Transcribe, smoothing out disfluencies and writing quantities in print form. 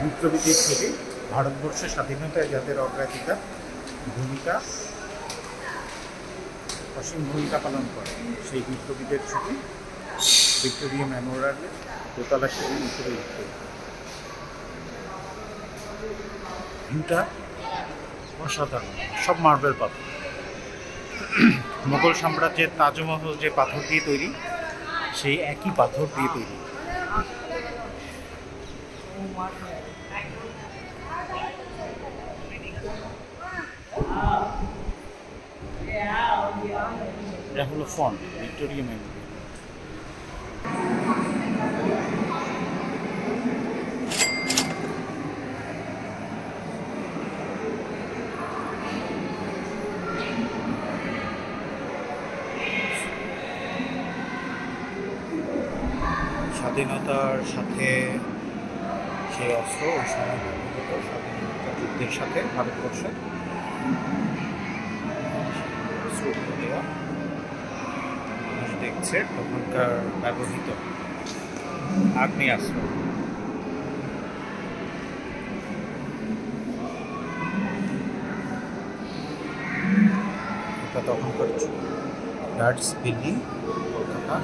বিপ্লবীদের ছবি, ভারতবর্ষের স্বাধীনতায় যাদের অগ্রাধিকার ভূমিকা অসীম ভূমিকা পালন করে সেই বিপ্লবীদের ছবি ভিক্টোরিয়া মেমোরিয়ালে দোতলা সিঁড়ির উপরে উঠতে। ভিউটা অসাধারণ, সব মার্বেল পাথর। মোগল সাম্রাজ্যের তাজমহল যে পাথর দিয়ে তৈরি, সেই একই পাথর দিয়ে তৈরি। এটা হলো ফন্ট ভিক্টোরিয়া মেমোরিয়াল। স্বাধীনতার সাথে সেই অস্ত্র ওই সময় ব্যবহৃত স্বাধীনতা যুদ্ধের সাথে ভারতবর্ষে দেওয়া মানুষ দেখছে তখনকার ব্যবহৃত আগ্নেয়াস্ত্র। এটা তখনকার গার্ডস বিল্ডিং কলকাতা।